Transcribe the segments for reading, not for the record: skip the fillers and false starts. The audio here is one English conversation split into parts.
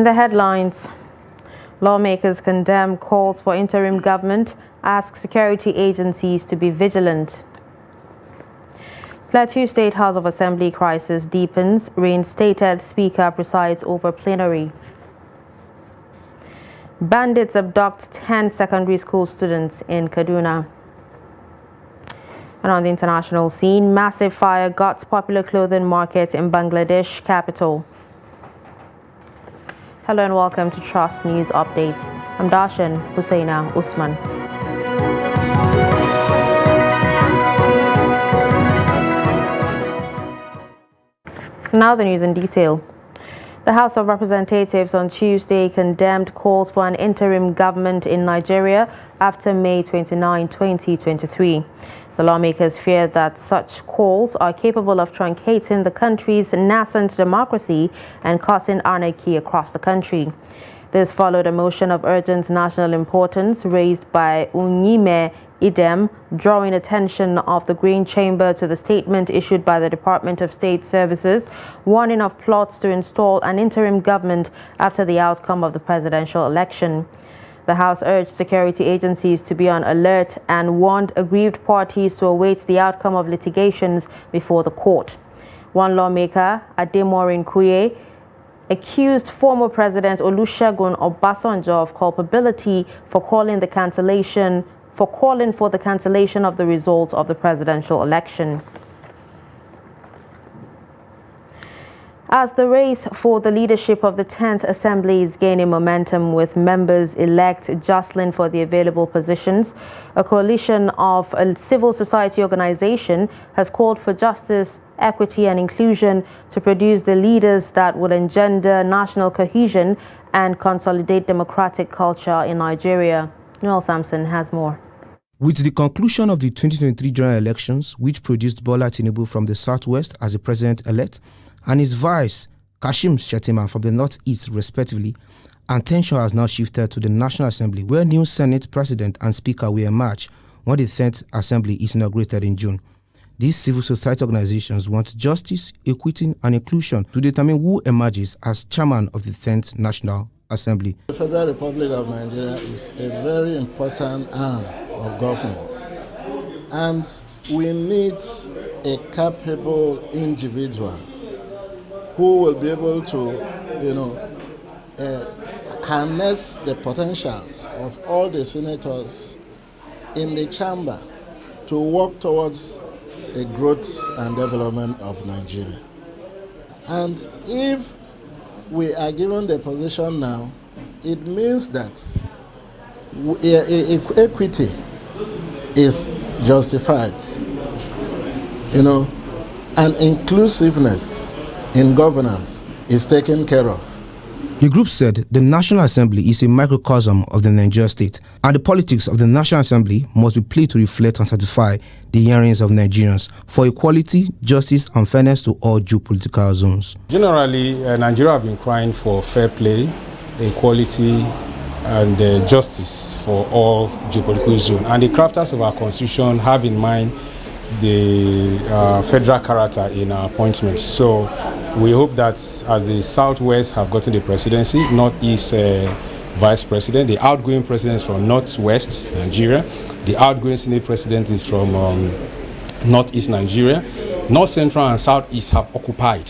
In the headlines, lawmakers condemn calls for interim government, ask security agencies to be vigilant. Plateau State House of Assembly crisis deepens, reinstated Speaker presides over plenary. Bandits abduct 10 secondary school students in Kaduna. And on the international scene, massive fire guts popular clothing market in Bangladesh capital. Hello and welcome to Trust News Updates. I'm Darshan Hussaina Usman. Now the news in detail. The House of Representatives on Tuesday condemned calls for an interim government in Nigeria after May 29, 2023. The lawmakers fear that such calls are capable of truncating the country's nascent democracy and causing anarchy across the country. This followed a motion of urgent national importance raised by Unyime Idem, drawing attention of the Green Chamber to the statement issued by the Department of State Services, warning of plots to install an interim government after the outcome of the presidential election. The House urged security agencies to be on alert and warned aggrieved parties to await the outcome of litigations before the court. One lawmaker, Ademorin Kuye, accused former President Olusegun Obasanjo of culpability for calling for the cancellation of the results of the presidential election. As the race for the leadership of the 10th Assembly is gaining momentum with members-elect jostling for the available positions, a coalition of a civil society organization has called for justice, equity and inclusion to produce the leaders that will engender national cohesion and consolidate democratic culture in Nigeria. Noel Sampson has more. With the conclusion of the 2023 general elections, which produced Bola Tinubu from the southwest as the president-elect and his vice, Kashim Shettima, from the northeast, respectively, attention has now shifted to the National Assembly, where new Senate President and Speaker will emerge when the 10th Assembly is inaugurated in June. These civil society organizations want justice, equity, and inclusion to determine who emerges as chairman of the 10th National Assembly. The Federal Republic of Nigeria is a very important arm of government, and we need a capable individual who will be able to, harness the potentials of all the senators in the chamber to work towards the growth and development of Nigeria. And if we are given the position now, it means that equity is justified, and inclusiveness in governance is taken care of. The group said the National Assembly is a microcosm of the Nigerian state, and the politics of the National Assembly must be played to reflect and satisfy the yearnings of Nigerians for equality, justice, and fairness to all geopolitical zones. Generally, Nigeria have been crying for fair play, equality, and justice for all geopolitical zones. And the crafters of our constitution have in mind the federal character in our appointments. So we hope that as the Southwest have gotten the presidency, Northeast Vice President, the outgoing president is from Northwest Nigeria, the outgoing Senate President is from Northeast Nigeria, North Central and Southeast have occupied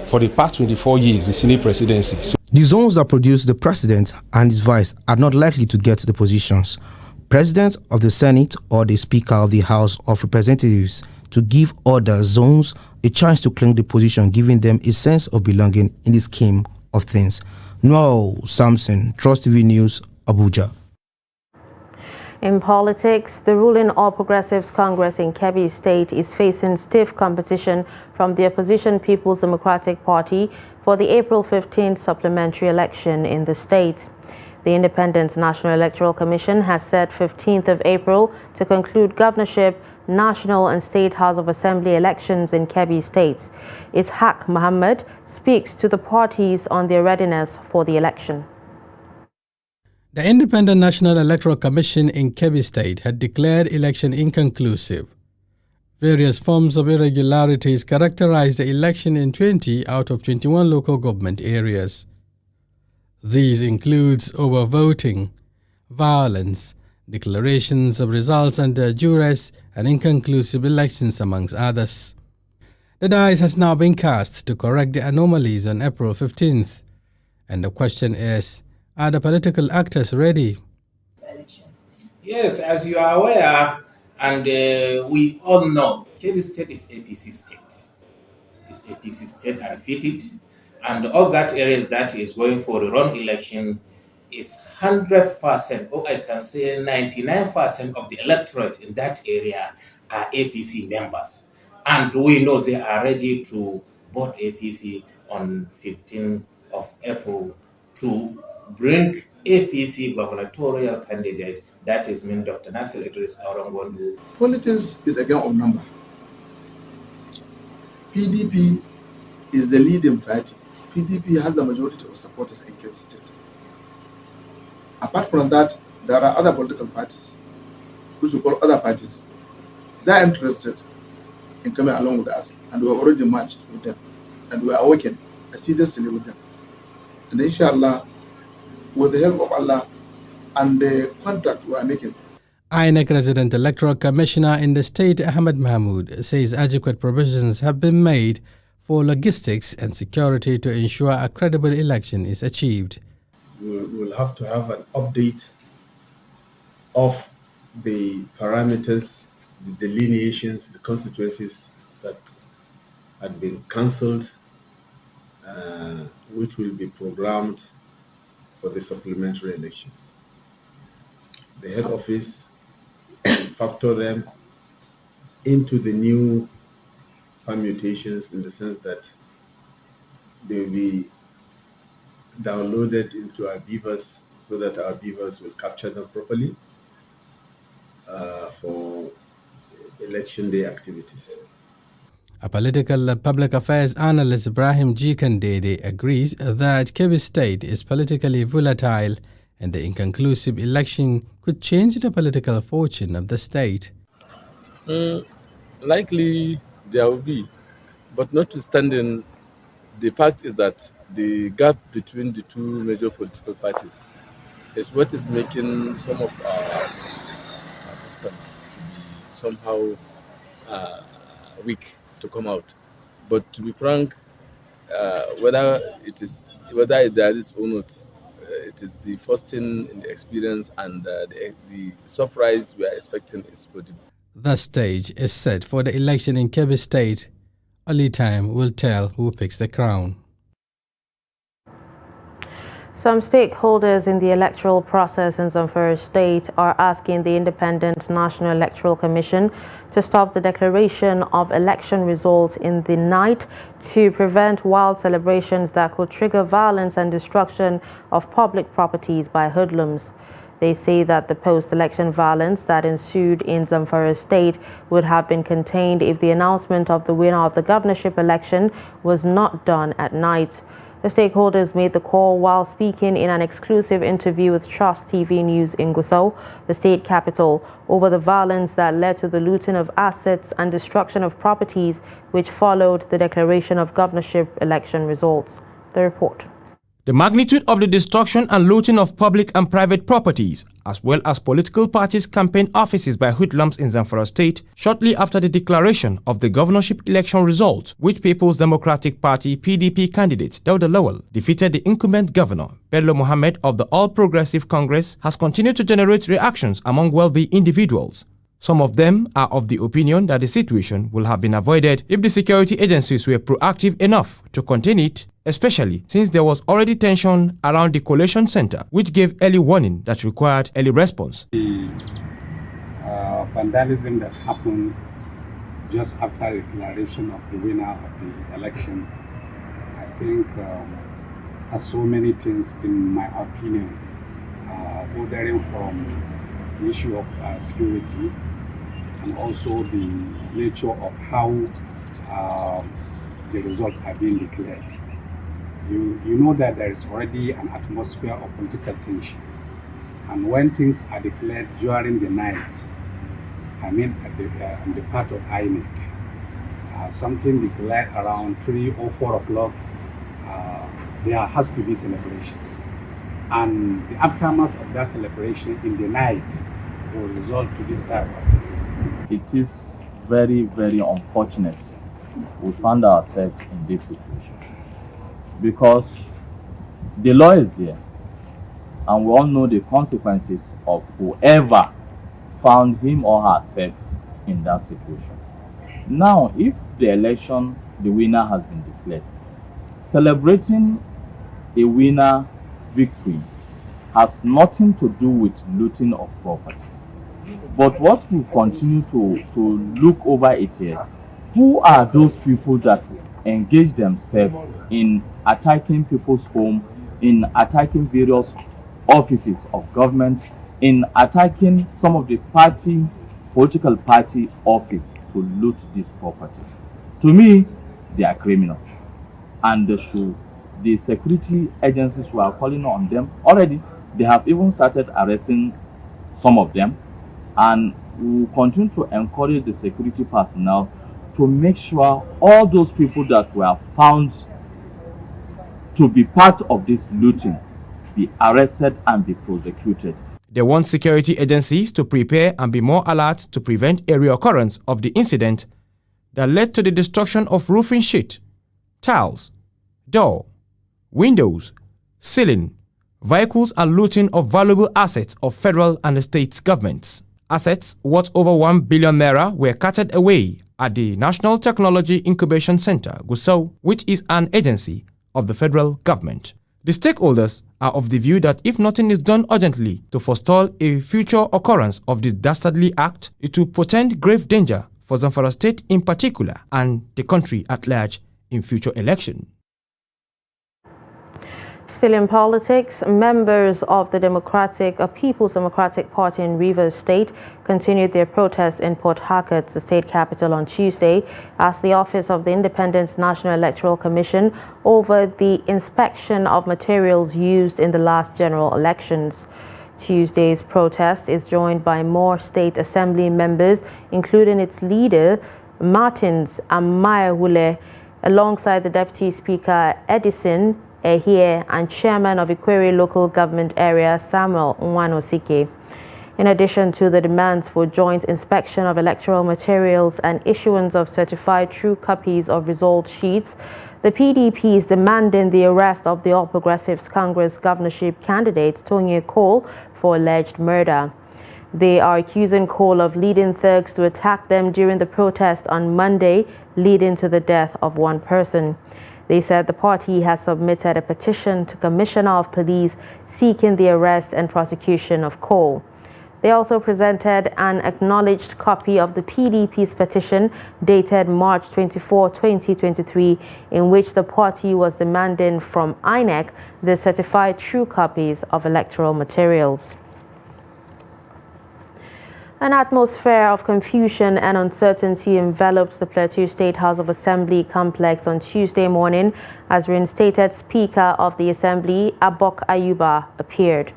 for the past 24 years the Senate Presidency. So the zones that produce the President and his Vice are not likely to get the positions. President of the Senate or the Speaker of the House of Representatives to give other zones a chance to claim the position, giving them a sense of belonging in the scheme of things. Noel Sampson, Trust TV News, Abuja. In politics, the ruling All Progressives Congress in Kebbi State is facing stiff competition from the opposition People's Democratic Party for the April 15th supplementary election in the state. The Independent National Electoral Commission has set 15th of April to conclude governorship, national and state House of Assembly elections in Kebbi State. Ishaq Muhammad speaks to the parties on their readiness for the election. The Independent National Electoral Commission in Kebbi State had declared election inconclusive. Various forms of irregularities characterized the election in 20 out of 21 local government areas. These includes overvoting, violence, declarations of results under duress, and inconclusive elections, amongst others. The dice has now been cast to correct the anomalies on April 15th, and the question is, are the political actors ready? Yes, as you are aware, and we all know, Kebbi State is APC state. It's APC state, I repeat it. And all that areas that is going for the wrong election is 100%, or I can say 99% of the electorate in that area are APC members. And we know they are ready to vote APC on 15th of April to bring APC gubernatorial candidate, that is mean Dr. Nasir Idris Aurangwandu. Politics is a game of number. PDP is the leading party. PDP has the majority of supporters in Kebbi State. Apart from that, there are other political parties, which we call other parties. They are interested in coming along with us, and we have already matched with them, and we are working assiduously with them. And inshallah, with the help of Allah and the contact we are making. INEC Resident Electoral Commissioner in the state, Ahmed Mahmoud, says adequate provisions have been made for logistics and security to ensure a credible election is achieved. We will have to have an update of the parameters, the delineations, the constituencies that had been cancelled, which will be programmed for the supplementary elections. The head office will factor them into the new permutations in the sense that they will be downloaded into our beavers so that our beavers will capture them properly for election day activities. A political and public affairs analyst, Ibrahim G. Kandede, agrees that Kebbi State is politically volatile and the inconclusive election could change the political fortune of the state. Likely there will be, but notwithstanding, the fact is that the gap between the two major political parties is what is making some of our participants to be somehow weak to come out. But to be frank, whether there is or not, it is the first thing in the experience, and the surprise we are expecting is for The stage is set for the election in Kebbi State. Only time will tell who picks the crown. Some stakeholders in the electoral process in Zamfara State are asking the Independent National Electoral Commission to stop the declaration of election results in the night to prevent wild celebrations that could trigger violence and destruction of public properties by hoodlums. They say that the post-election violence that ensued in Zamfara State would have been contained if the announcement of the winner of the governorship election was not done at night. The stakeholders made the call while speaking in an exclusive interview with Trust TV News in Gusau, the state capital, over the violence that led to the looting of assets and destruction of properties which followed the declaration of governorship election results. The report. The magnitude of the destruction and looting of public and private properties, as well as political parties' campaign offices by hoodlums in Zamfara State shortly after the declaration of the governorship election results, which People's Democratic Party PDP candidate Dauda Lawal defeated the incumbent governor Bello Mohammed of the All Progressive Congress, has continued to generate reactions among wealthy individuals. Some of them are of the opinion that the situation will have been avoided if the security agencies were proactive enough to contain it, especially since there was already tension around the collation center, which gave early warning that required early response. The vandalism that happened just after the declaration of the winner of the election, I think has so many things, in my opinion, bordering from the issue of security and also the nature of how the results are being declared. You know that there is already an atmosphere of political tension, and when things are declared during the night, I mean on the part of INEC, something declared around 3 or 4 o'clock, there has to be celebrations. and the aftermath of that celebration in the night will result to this type of things. It is very, very unfortunate we found ourselves in this situation because the law is there and we all know the consequences of whoever found him or herself in that situation. Now, if the election, the winner has been declared, celebrating a winner victory has nothing to do with looting of properties. But what we continue to look over it here, who are those people that engage themselves in attacking people's home, in attacking various offices of government, in attacking some of the political party office to loot these properties? To me, they are criminals. And the security agencies who are calling on them already, they have even started arresting some of them. And we will continue to encourage the security personnel to make sure all those people that were found to be part of this looting be arrested and be prosecuted. They want security agencies to prepare and be more alert to prevent a reoccurrence of the incident that led to the destruction of roofing sheet, tiles, door, windows, ceiling, vehicles and looting of valuable assets of federal and state governments. Assets worth over 1 billion naira were carted away at the National Technology Incubation Center, Gusau, which is an agency of the federal government. The stakeholders are of the view that if nothing is done urgently to forestall a future occurrence of this dastardly act, it will portend grave danger for Zamfara State in particular and the country at large in future elections. Still in politics, members of the People's Democratic Party in Rivers State continued their protest in Port Harcourt, the state capital, on Tuesday as the Office of the Independent National Electoral Commission over the inspection of materials used in the last general elections. Tuesday's protest is joined by more state assembly members, including its leader, Martins Amayahule, alongside the Deputy Speaker, Edison Ehie, and Chairman of Ikwere Local Government Area, Samuel Nwanosike. In addition to the demands for joint inspection of electoral materials and issuance of certified true copies of result sheets, the PDP is demanding the arrest of the All Progressives Congress governorship candidate, Tonye Cole, for alleged murder. They are accusing Cole of leading thugs to attack them during the protest on Monday, leading to the death of one person. They said the party has submitted a petition to Commissioner of Police seeking the arrest and prosecution of Cole. They also presented an acknowledged copy of the PDP's petition dated March 24, 2023, in which the party was demanding from INEC the certified true copies of electoral materials. An atmosphere of confusion and uncertainty enveloped the Plateau State House of Assembly complex on Tuesday morning as reinstated Speaker of the Assembly, Abok Ayuba, appeared.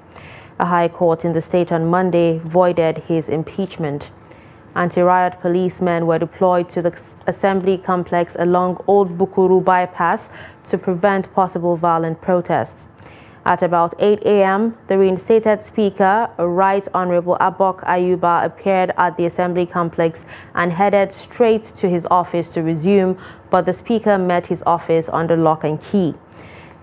A high court in the state on Monday voided his impeachment. Anti-riot policemen were deployed to the Assembly complex along Old Bukuru bypass to prevent possible violent protests. At about 8 a.m., the reinstated Speaker, Right Honorable Abok Ayuba, appeared at the Assembly complex and headed straight to his office to resume, but the Speaker met his office under lock and key.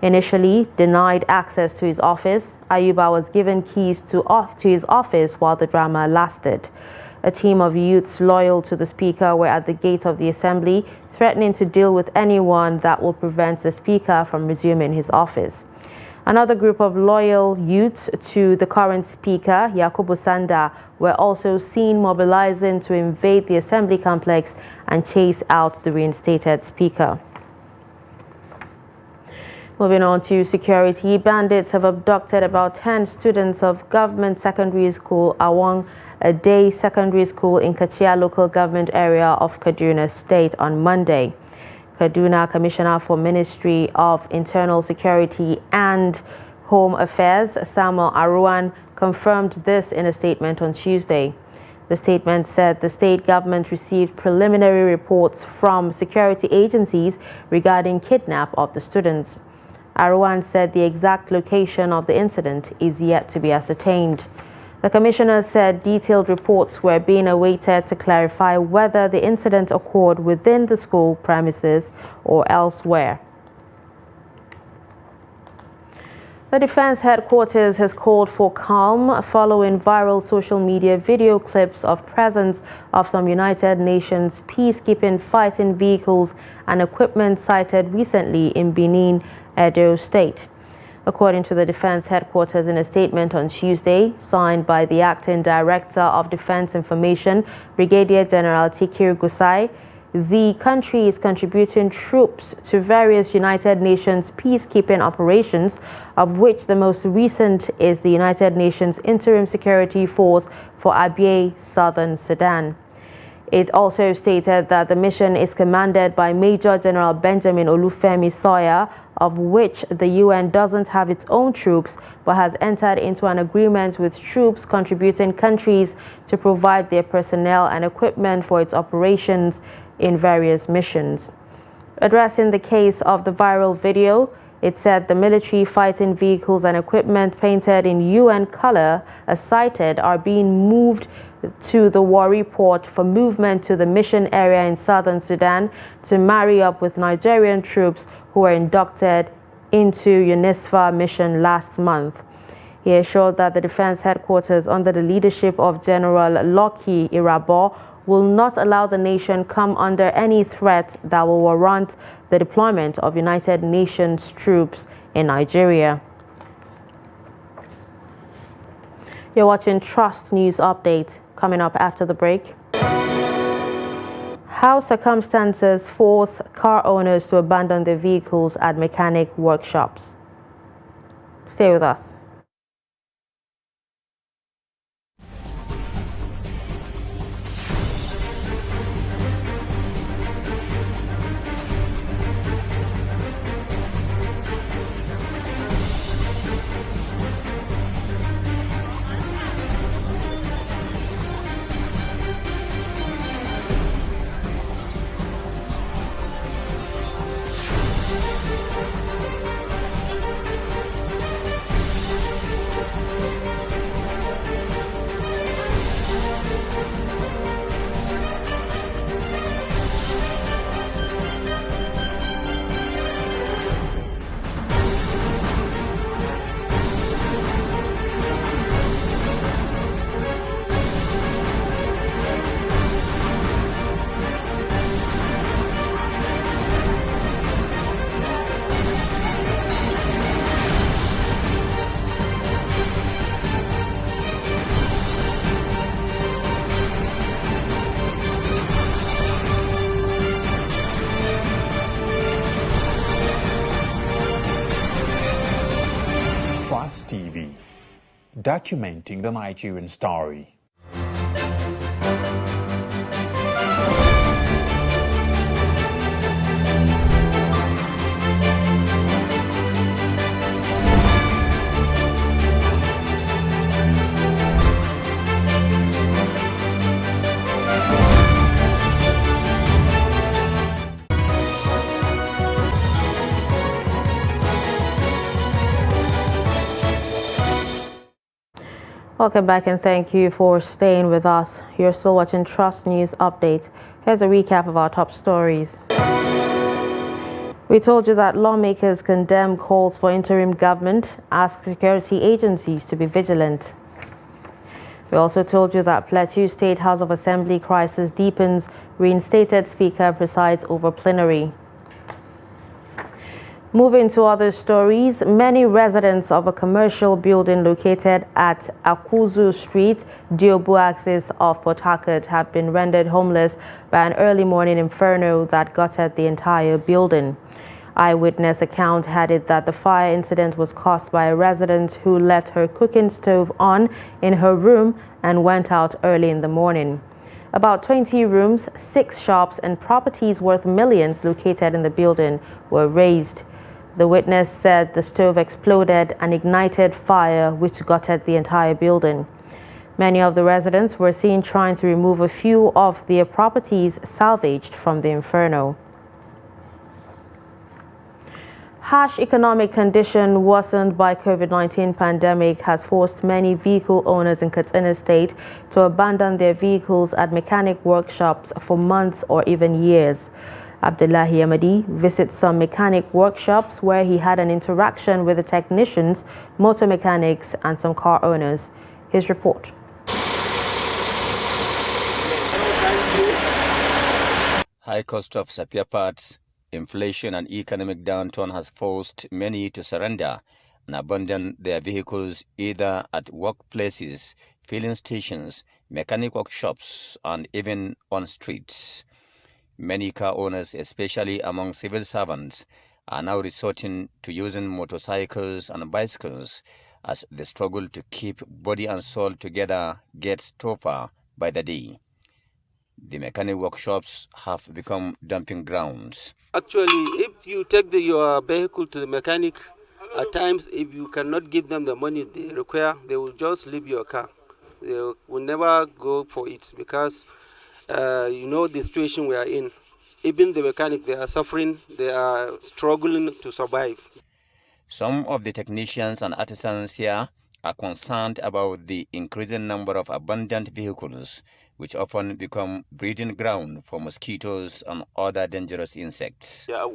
Initially denied access to his office, Ayuba was given keys to his office while the drama lasted. A team of youths loyal to the Speaker were at the gate of the Assembly, threatening to deal with anyone that will prevent the Speaker from resuming his office. Another group of loyal youths to the current Speaker, Yakubu Sanda, were also seen mobilizing to invade the Assembly complex and chase out the reinstated Speaker. Moving on to security, bandits have abducted about 10 students of Government Secondary School Awang Day Secondary School in Kachia local government area of Kaduna State on Monday. Kaduna Commissioner for Ministry of Internal Security and Home Affairs, Samuel Aruan, confirmed this in a statement on Tuesday. The statement said the state government received preliminary reports from security agencies regarding kidnap of the students. Arwan said the exact location of the incident is yet to be ascertained. The commissioner said detailed reports were being awaited to clarify whether the incident occurred within the school premises or elsewhere. The Defense Headquarters has called for calm following viral social media video clips of presence of some United Nations peacekeeping fighting vehicles and equipment sighted recently in Benin, Edo State. According to the Defense Headquarters in a statement on Tuesday, signed by the Acting Director of Defense Information, Brigadier General Tikir Gusai, the country is contributing troops to various United Nations peacekeeping operations, of which the most recent is the United Nations Interim Security Force for Abyei, Southern Sudan. It also stated that the mission is commanded by Major General Benjamin Olufemi Sawyer, of which the UN doesn't have its own troops, but has entered into an agreement with troops contributing countries to provide their personnel and equipment for its operations in various missions. Addressing the case of the viral video, it said the military fighting vehicles and equipment painted in UN color as cited are being moved to the Warri port for movement to the mission area in southern Sudan to marry up with Nigerian troops who were inducted into UNISFA mission last month. He assured that the Defense Headquarters, under the leadership of General Lucky Irabor, will not allow the nation come under any threat that will warrant the deployment of United Nations troops in Nigeria. You're watching Trust News Update. Coming up after the break. How circumstances force car owners to abandon their vehicles at mechanic workshops. Stay with us. Trust TV, documenting the Nigerian story. Welcome back and thank you for staying with us. You're still watching Trust News Update. Here's a recap of our top stories. We told you that lawmakers condemn calls for interim government, ask security agencies to be vigilant. We also told you that Plateau State House of Assembly crisis deepens, reinstated Speaker presides over plenary. Moving to other stories, many residents of a commercial building located at Akuzu Street, Diobu axis of Port Harcourt have been rendered homeless by an early morning inferno that gutted the entire building. Eyewitness account had it that the fire incident was caused by a resident who left her cooking stove on in her room and went out early in the morning. About 20 rooms, 6 shops and properties worth millions located in the building were razed. The witness said the stove exploded and ignited fire which gutted the entire building. Many of the residents were seen trying to remove a few of their properties salvaged from the inferno. Harsh economic condition worsened by COVID-19 pandemic has forced many vehicle owners in Katsina State to abandon their vehicles at mechanic workshops for months or even years. Abdullahi Ahmadi visits some mechanic workshops where he had an interaction with the technicians, motor mechanics and some car owners. His report. High cost of spare parts, inflation and economic downturn has forced many to surrender and abandon their vehicles either at workplaces, filling stations, mechanic workshops, and even on streets. Many car owners, especially among civil servants, are now resorting to using motorcycles and bicycles as the struggle to keep body and soul together gets tougher by the day. The mechanic workshops have become dumping grounds. Actually, if you take your vehicle to the mechanic, at times if you cannot give them the money they require, they will just leave your car. They will never go for it because you know the situation we are in. Even the mechanic, they are suffering, they are struggling to survive. Some of the technicians and artisans here are concerned about the increasing number of abandoned vehicles, which often become breeding ground for mosquitoes and other dangerous insects. There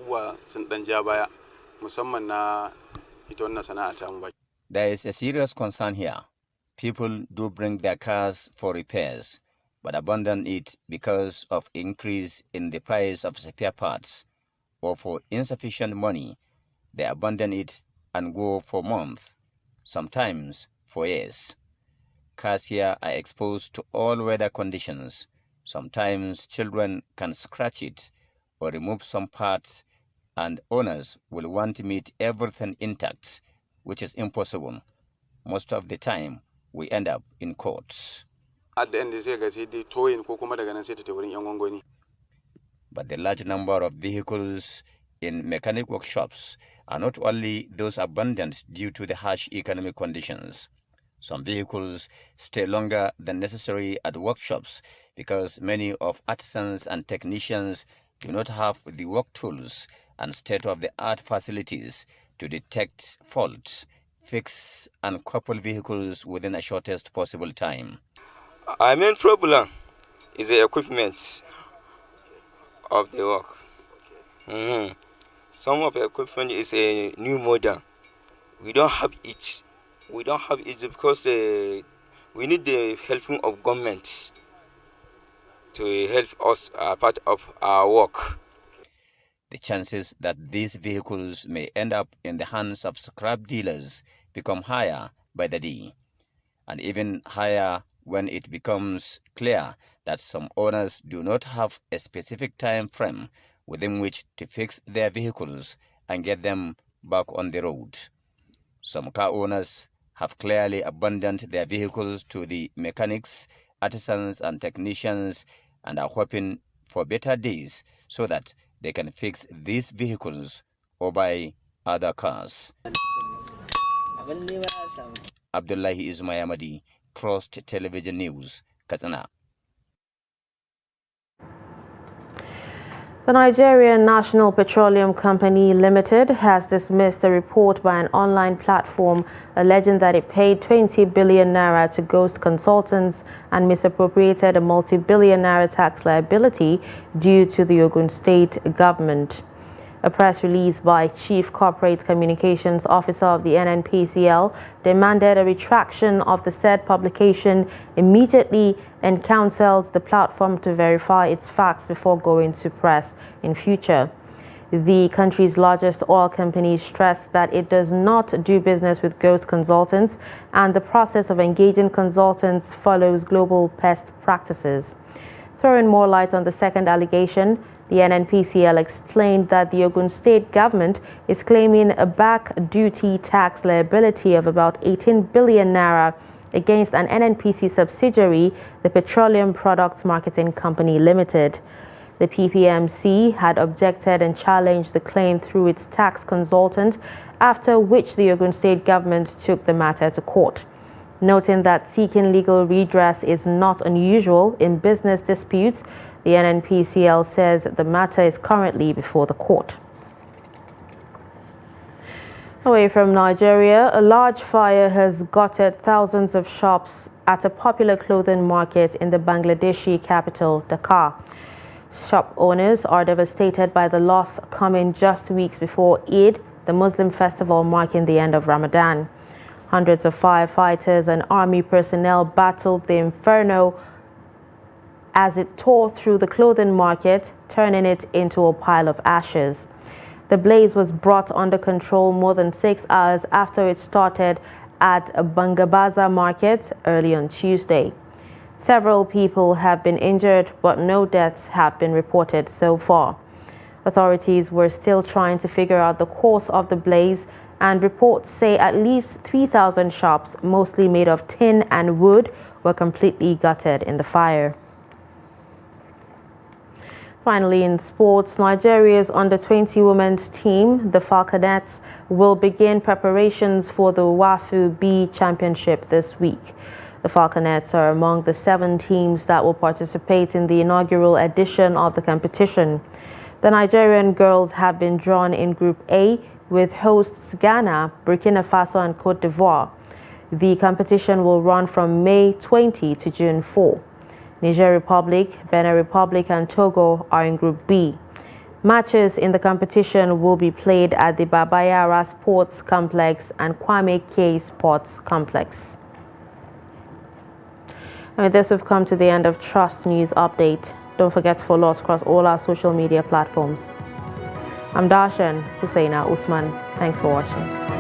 is a serious concern here. People do bring their cars for repairs, but abandon it because of increase in the price of spare parts, or for insufficient money. They abandon it and go for months, sometimes for years. Cars here are exposed to all weather conditions. Sometimes children can scratch it or remove some parts, and owners will want to meet everything intact, which is impossible. Most of the time, we end up in courts. At the end, but the large number of vehicles in mechanic workshops are not only those abandoned due to the harsh economic conditions. Some vehicles stay longer than necessary at workshops because many of artisans and technicians do not have the work tools and state-of-the-art facilities to detect faults, fix and couple vehicles within the shortest possible time. Our main problem is the equipment of the work. Some of the equipment is a new model. We don't have it. We don't have it because we need the helping of government to help us part of our work. The chances that these vehicles may end up in the hands of scrap dealers become higher by the day, and even higher when it becomes clear that some owners do not have a specific time frame within which to fix their vehicles and get them back on the road. Some car owners have clearly abandoned their vehicles to the mechanics, artisans and technicians and are hoping for better days so that they can fix these vehicles or buy other cars. Abdullahi Ismail, Trust Television News, Katsina. The Nigerian National Petroleum Company Limited has dismissed a report by an online platform alleging that it paid 20 billion naira to ghost consultants and misappropriated a multi-billion naira tax liability due to the Ogun State government. A press release by Chief Corporate Communications Officer of the NNPCL demanded a retraction of the said publication immediately and counselled the platform to verify its facts before going to press in future. The country's largest oil company stressed that it does not do business with ghost consultants and the process of engaging consultants follows global best practices. Throwing more light on the second allegation, the NNPCL explained that the Ogun State government is claiming a back duty tax liability of about 18 billion naira against an NNPC subsidiary, the Petroleum Products Marketing Company Limited. The PPMC had objected and challenged the claim through its tax consultant, after which the Ogun State government took the matter to court. Noting that seeking legal redress is not unusual in business disputes, the NNPCL says the matter is currently before the court. Away from Nigeria, a large fire has gutted thousands of shops at a popular clothing market in the Bangladeshi capital, Dhaka. Shop owners are devastated by the loss coming just weeks before Eid, the Muslim festival marking the end of Ramadan. Hundreds of firefighters and army personnel battled the inferno as it tore through the clothing market, turning it into a pile of ashes. The blaze was brought under control more than 6 hours after it started at a Bangabaza market early on Tuesday. Several people have been injured, but no deaths have been reported so far. Authorities were still trying to figure out the cause of the blaze, and reports say at least 3,000 shops, mostly made of tin and wood, were completely gutted in the fire. Finally, in sports, Nigeria's under-20 women's team, the Falconets, will begin preparations for the WAFU B Championship this week. The Falconets are among the 7 teams that will participate in the inaugural edition of the competition. The Nigerian girls have been drawn in Group A with hosts Ghana, Burkina Faso and Cote d'Ivoire. The competition will run from May 20 to June 4. Niger Republic, Benin Republic and Togo are in Group B. Matches in the competition will be played at the Babayara Sports Complex and Kwame K Sports Complex. And with this, we've come to the end of Trust News Update. Don't forget to follow us across all our social media platforms. I'm Darshan Husseina Usman. Thanks for watching.